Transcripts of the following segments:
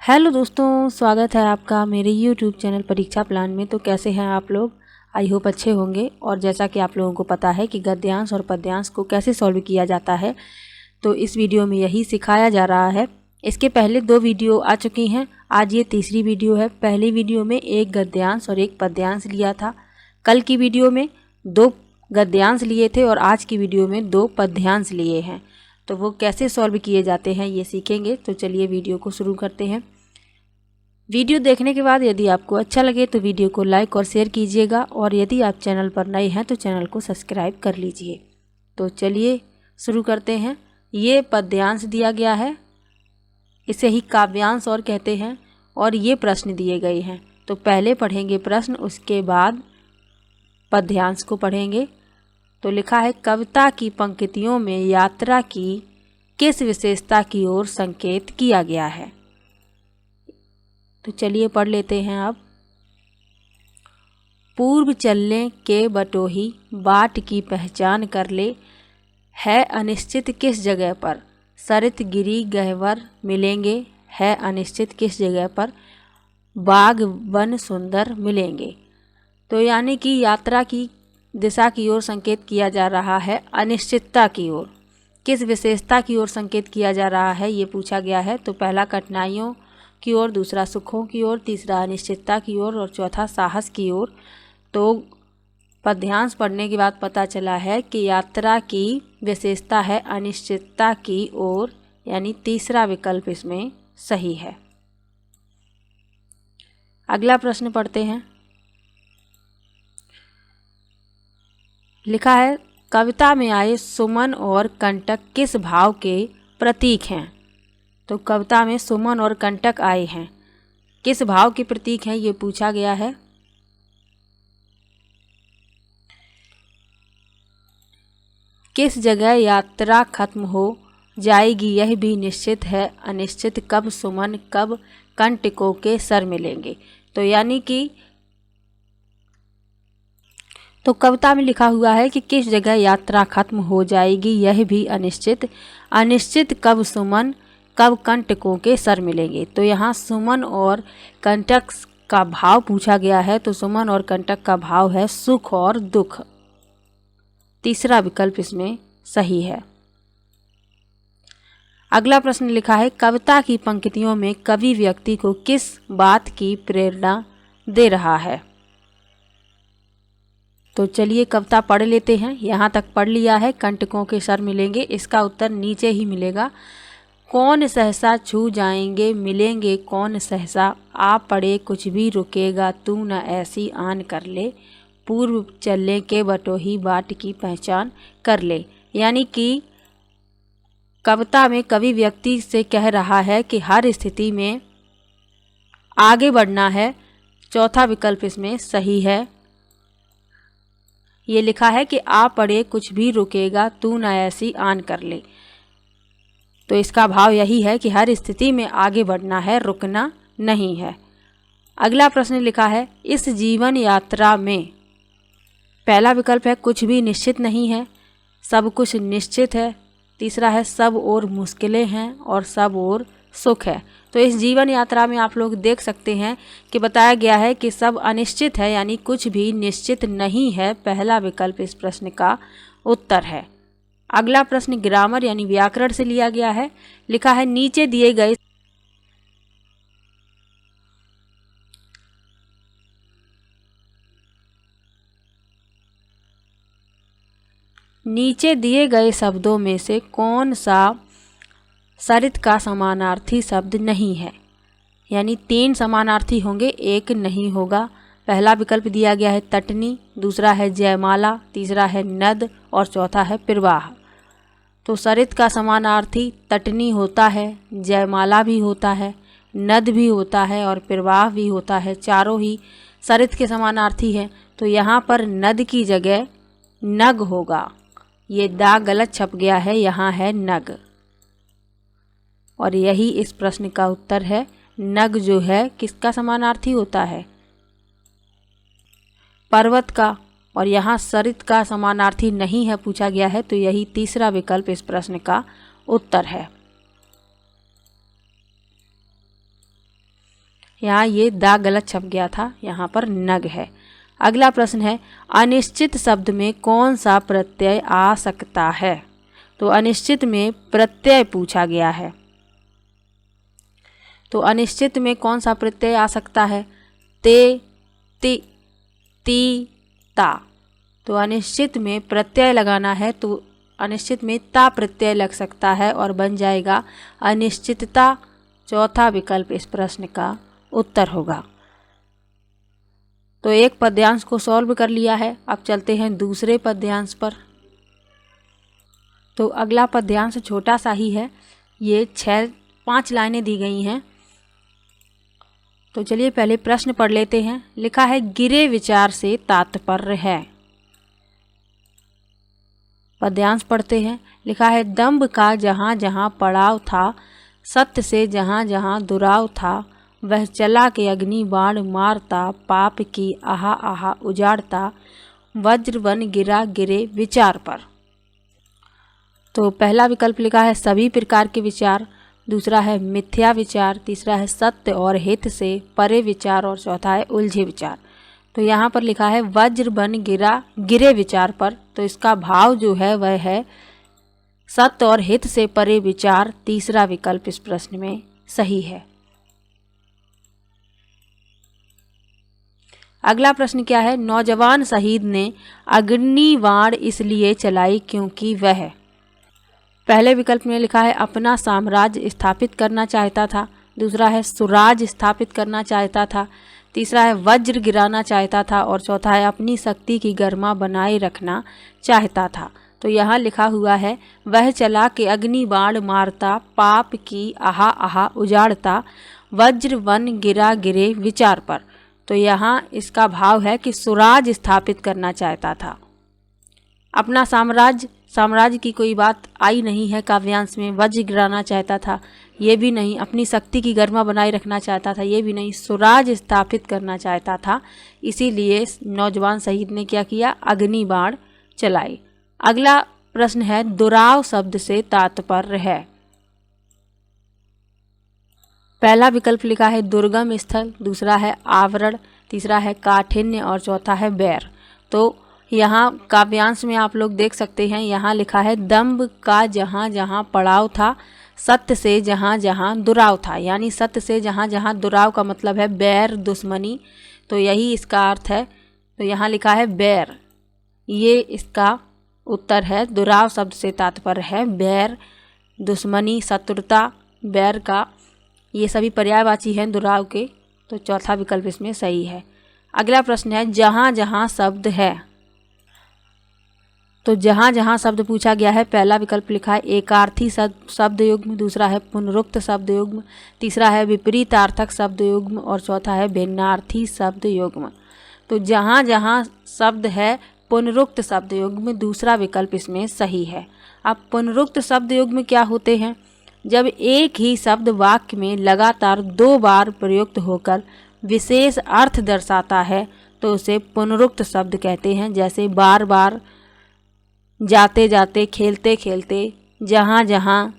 Hello दोस्तों, स्वागत है आपका मेरे यूट्यूब चैनल परीक्षा प्लान में। तो कैसे हैं आप लोग? आई होप अच्छे होंगे। और जैसा कि आप लोगों को पता है कि गद्यांश और पद्यांश को कैसे सॉल्व किया जाता है, तो इस वीडियो में यही सिखाया जा रहा है। इसके पहले 2 वीडियो आ चुकी हैं, आज ये तीसरी वीडियो है। पहली वीडियो में एक गद्यांश और एक पद्यांश लिया था। कल की वीडियो में 2 गद्यांश लिए थे और आज की वीडियो में 2 पद्यांश लिए हैं। तो वो कैसे सॉल्व किए जाते हैं ये सीखेंगे। तो चलिए वीडियो को शुरू करते हैं। वीडियो देखने के बाद यदि आपको अच्छा लगे तो वीडियो को लाइक और शेयर कीजिएगा, और यदि आप चैनल पर नए हैं तो चैनल को सब्सक्राइब कर लीजिए। तो चलिए शुरू करते हैं। ये पद्यांश दिया गया है, इसे ही काव्यांश और कहते हैं, और ये प्रश्न दिए गए हैं। तो पहले पढ़ेंगे प्रश्न, उसके बाद पद्यांश को पढ़ेंगे। तो लिखा है, कविता की पंक्तियों में यात्रा की किस विशेषता की ओर संकेत किया गया है। तो चलिए पढ़ लेते हैं अब। पूर्व चलने के बटोही बाट की पहचान कर ले, है अनिश्चित किस जगह पर सरित गिरी गहवर मिलेंगे, है अनिश्चित किस जगह पर बाग वन सुंदर मिलेंगे। तो यानी कि यात्रा की दिशा की ओर संकेत किया जा रहा है, अनिश्चितता की ओर। किस विशेषता की ओर संकेत किया जा रहा है ये पूछा गया है। तो पहला कठिनाइयों की ओर, दूसरा सुखों की ओर, तीसरा अनिश्चितता की ओर और चौथा साहस की ओर। तो पद्यांश पढ़ने के बाद पता चला है कि यात्रा की विशेषता है अनिश्चितता की ओर, यानी तीसरा विकल्प इसमें सही है। अगला प्रश्न पढ़ते हैं। लिखा है, कविता में आए सुमन और कंटक किस भाव के प्रतीक हैं। तो कविता में सुमन और कंटक आए हैं, किस भाव के प्रतीक हैं ये पूछा गया है। किस जगह यात्रा खत्म हो जाएगी यह भी निश्चित है, अनिश्चित कब सुमन कब कंटकों के सर मिलेंगे। तो यानी कि तो कविता में लिखा हुआ है कि किस जगह यात्रा खत्म हो जाएगी यह भी अनिश्चित, अनिश्चित कब सुमन कब कंटकों के सर मिलेंगे। तो यहाँ सुमन और कंटक का भाव पूछा गया है। तो सुमन और कंटक का भाव है सुख और दुख, तीसरा विकल्प इसमें सही है। अगला प्रश्न लिखा है, कविता की पंक्तियों में कवि व्यक्ति को किस बात की प्रेरणा दे रहा है। तो चलिए कविता पढ़ लेते हैं। यहाँ तक पढ़ लिया है, कंटकों के सर मिलेंगे, इसका उत्तर नीचे ही मिलेगा। कौन सहसा छू जाएंगे मिलेंगे कौन सहसा, आ पड़े कुछ भी रुकेगा तू न ऐसी आन कर ले, पूर्व चलने के बटोही बाट की पहचान कर ले। यानी कि कविता में कवि व्यक्ति से कह रहा है कि हर स्थिति में आगे बढ़ना है, चौथा विकल्प इसमें सही है। ये लिखा है कि आ पड़े कुछ भी रुकेगा तू न ऐसी आन कर ले। तो इसका भाव यही है कि हर स्थिति में आगे बढ़ना है, रुकना नहीं है। अगला प्रश्न लिखा है, इस जीवन यात्रा में पहला विकल्प है कुछ भी निश्चित नहीं है, सब कुछ निश्चित है, तीसरा है सब और मुश्किलें हैं और सब और सुख है। तो इस जीवन यात्रा में आप लोग देख सकते हैं कि बताया गया है कि सब अनिश्चित है, यानी कुछ भी निश्चित नहीं है। पहला विकल्प इस प्रश्न का उत्तर है। अगला प्रश्न ग्रामर यानी व्याकरण से लिया गया है। लिखा है, नीचे दिए गए शब्दों में से कौन सा सरित का समानार्थी शब्द नहीं है। यानी 3 समानार्थी होंगे, एक नहीं होगा। पहला विकल्प दिया गया है तटनी, दूसरा है जयमाला, तीसरा है नद और चौथा है प्रवाह। तो सरित का समानार्थी तटनी होता है, जयमाला भी होता है, नद भी होता है और प्रवाह भी होता है। चारों ही सरित के समानार्थी हैं। तो यहाँ पर नद की जगह नग होगा। ये दाग गलत छप गया है, यहाँ है नग, और यही इस प्रश्न का उत्तर है। नग जो है किसका समानार्थी होता है, पर्वत का, और यहाँ सरित का समानार्थी नहीं है पूछा गया है। तो यही तीसरा विकल्प इस प्रश्न का उत्तर है। यहाँ ये दा गलत छप गया था, यहाँ पर नग है। अगला प्रश्न है अनिश्चित शब्द में कौन सा प्रत्यय आ सकता है। तो अनिश्चित में प्रत्यय पूछा गया है, तो अनिश्चित में कौन सा प्रत्यय आ सकता है। ते, ति, ती, ता। तो अनिश्चित में प्रत्यय लगाना है तो अनिश्चित में ता प्रत्यय लग सकता है और बन जाएगा अनिश्चितता। चौथा विकल्प इस प्रश्न का उत्तर होगा। तो एक पद्यांश को सॉल्व कर लिया है, अब चलते हैं दूसरे पद्यांश पर। तो अगला पद्यांश छोटा सा ही है, ये 5 लाइनें दी गई हैं। तो चलिए पहले प्रश्न पढ़ लेते हैं। लिखा है गिरे विचार से तात्पर्य है। पद्यांश पढ़ते हैं। लिखा है दंभ का जहाँ जहाँ पड़ाव था, सत्य से जहाँ जहाँ दुराव था, वह चला के अग्नि बाण मारता, पाप की आहा आहा उजाड़ता, वज्र बन गिरा गिरे विचार पर। तो पहला विकल्प लिखा है सभी प्रकार के विचार, दूसरा है मिथ्या विचार, तीसरा है सत्य और हित से परे विचार और चौथा है उलझे विचार। तो यहाँ पर लिखा है वज्र बन गिरा गिरे विचार पर, तो इसका भाव जो है वह है सत्य और हित से परे विचार। तीसरा विकल्प इस प्रश्न में सही है। अगला प्रश्न क्या है नौजवान शहीद ने अग्निबाण इसलिए चलाई क्योंकि वह। पहले विकल्प में लिखा है अपना साम्राज्य स्थापित करना चाहता था, दूसरा है स्वराज स्थापित करना चाहता था, तीसरा है वज्र गिराना चाहता था और चौथा है अपनी शक्ति की गरिमा बनाए रखना चाहता था। तो यहाँ लिखा हुआ है वह चला के अग्नि बाण मारता, पाप की आहा आहा उजाड़ता, वज्र वन गिरा गिरे विचार पर। तो यहाँ इसका भाव है कि स्वराज स्थापित करना चाहता था। अपना साम्राज्य की कोई बात आई नहीं है काव्यांश में। वज्र गिराना चाहता था ये भी नहीं, अपनी शक्ति की गरिमा बनाए रखना चाहता था ये भी नहीं, स्वराज स्थापित करना चाहता था। इसीलिए नौजवान शहीद ने क्या किया अग्नि बाण चलाई। अगला प्रश्न है दुराव शब्द से तात्पर्य है। पहला विकल्प लिखा है दुर्गम स्थल, दूसरा है आवरण, तीसरा है काठिन्य और चौथा है बैर। तो यहाँ काव्यांश में आप लोग देख सकते हैं, यहाँ लिखा है दंभ का जहाँ जहाँ पड़ाव था, सत्य से जहाँ जहाँ दुराव था। यानी सत्य से जहाँ जहाँ दुराव का मतलब है बैर दुश्मनी, तो यही इसका अर्थ है। तो यहाँ लिखा है बैर, ये इसका उत्तर है। दुराव शब्द से तात्पर्य है बैर, दुश्मनी, शत्रुता, बैर का, ये सभी पर्यायवाची हैं दुराव के। तो चौथा विकल्प इसमें सही है। अगला प्रश्न है जहाँ जहाँ शब्द है। तो जहाँ जहाँ शब्द पूछा गया है, पहला विकल्प लिखा है एकार्थी शब्द युग्म, दूसरा है पुनरुक्त शब्द युग्म, तीसरा है विपरीतार्थक शब्द युग्म और चौथा है भिन्नार्थी शब्द युग्म। तो जहाँ जहाँ शब्द है पुनरुक्त शब्द युग्म, दूसरा विकल्प इसमें सही है। अब पुनरुक्त शब्द युग्म क्या होते हैं? जब एक ही शब्द वाक्य में लगातार 2 बार प्रयुक्त होकर विशेष अर्थ दर्शाता है तो उसे पुनरुक्त शब्द कहते हैं। जैसे बार बार, जाते जाते, खेलते खेलते, जहाँ जहाँ,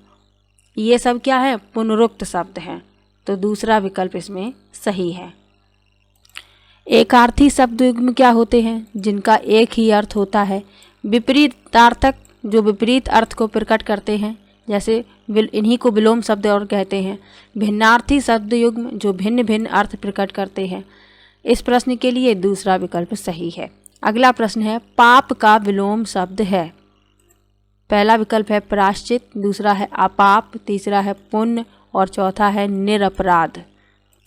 ये सब क्या है पुनरुक्त शब्द हैं। तो दूसरा विकल्प इसमें सही है। एकार्थी शब्द युग्म क्या होते हैं? जिनका एक ही अर्थ होता है। विपरीतार्थक जो विपरीत अर्थ को प्रकट करते हैं, जैसे इन्हीं को विलोम शब्द और कहते हैं। भिन्नार्थी शब्द युग्म जो भिन्न भिन्न अर्थ प्रकट करते हैं। इस प्रश्न के लिए दूसरा विकल्प सही है। अगला प्रश्न है पाप का विलोम शब्द है। पहला विकल्प है प्रायश्चित, दूसरा है अपाप, तीसरा है पुण्य और चौथा है निरपराध।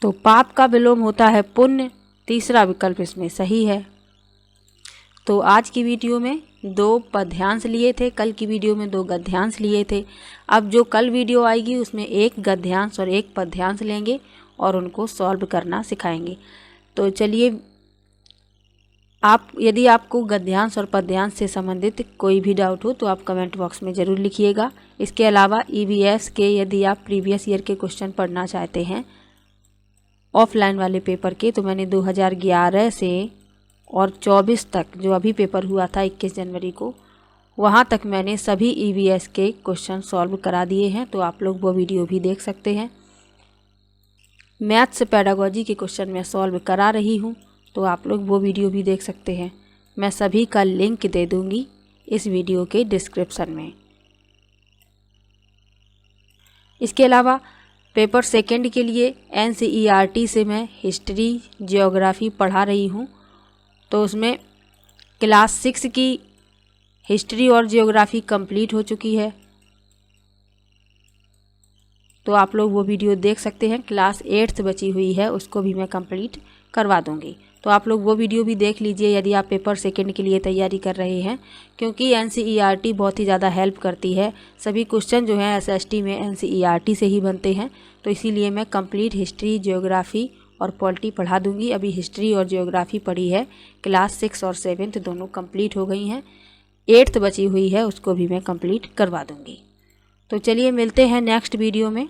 तो पाप का विलोम होता है पुण्य, तीसरा विकल्प इसमें सही है। तो आज की वीडियो में 2 पद्यांश लिए थे, कल की वीडियो में 2 गद्यांश लिए थे। अब जो कल वीडियो आएगी उसमें 1 गद्यांश और 1 पद्यांश लेंगे और उनको सॉल्व करना सिखाएंगे। तो चलिए, यदि आपको गद्यांश और पद्यांश से संबंधित कोई भी डाउट हो तो आप कमेंट बॉक्स में ज़रूर लिखिएगा। इसके अलावा EVS के यदि आप प्रीवियस ईयर के क्वेश्चन पढ़ना चाहते हैं ऑफलाइन वाले पेपर के, तो मैंने 2011 से और 24 तक जो अभी पेपर हुआ था 21 जनवरी को, वहाँ तक मैंने सभी EVS के क्वेश्चन सॉल्व करा दिए हैं। तो आप लोग वो वीडियो भी देख सकते हैं। मैथ्स पेडागोजी के क्वेश्चन मैं सॉल्व करा रही हूँ, तो आप लोग वो वीडियो भी देख सकते हैं। मैं सभी का लिंक दे दूँगी इस वीडियो के डिस्क्रिप्शन में। इसके अलावा पेपर सेकंड के लिए NCERT से मैं हिस्ट्री ज्योग्राफी पढ़ा रही हूँ, तो उसमें क्लास 6 की हिस्ट्री और ज्योग्राफी कंप्लीट हो चुकी है, तो आप लोग वो वीडियो देख सकते हैं। क्लास 8 बची हुई है, उसको भी मैं कंप्लीट करवा दूंगी, तो आप लोग वो वीडियो भी देख लीजिए यदि आप पेपर सेकंड के लिए तैयारी कर रहे हैं, क्योंकि NCERT बहुत ही ज़्यादा हेल्प करती है। सभी क्वेश्चन जो हैं SST में NCERT से ही बनते हैं, तो इसीलिए मैं कंप्लीट हिस्ट्री ज्योग्राफी और पॉलिटी पढ़ा दूंगी। अभी हिस्ट्री और ज्योग्राफी पढ़ी है, क्लास 6 और 7 दोनों कंप्लीट हो गई हैं, 8th बची हुई है, उसको भी मैं कंप्लीट करवा दूंगी। तो चलिए मिलते हैं नेक्स्ट वीडियो में।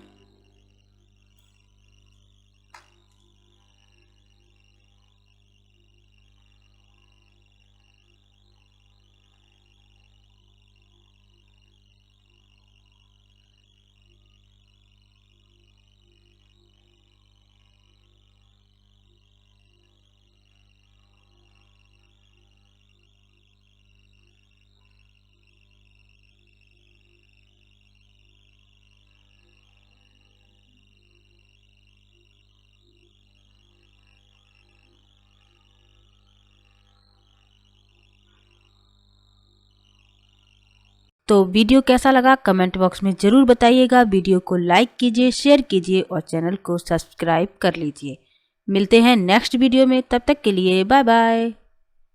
तो वीडियो कैसा लगा कमेंट बॉक्स में ज़रूर बताइएगा। वीडियो को लाइक कीजिए, शेयर कीजिए और चैनल को सब्सक्राइब कर लीजिए। मिलते हैं नेक्स्ट वीडियो में, तब तक के लिए बाय बाय।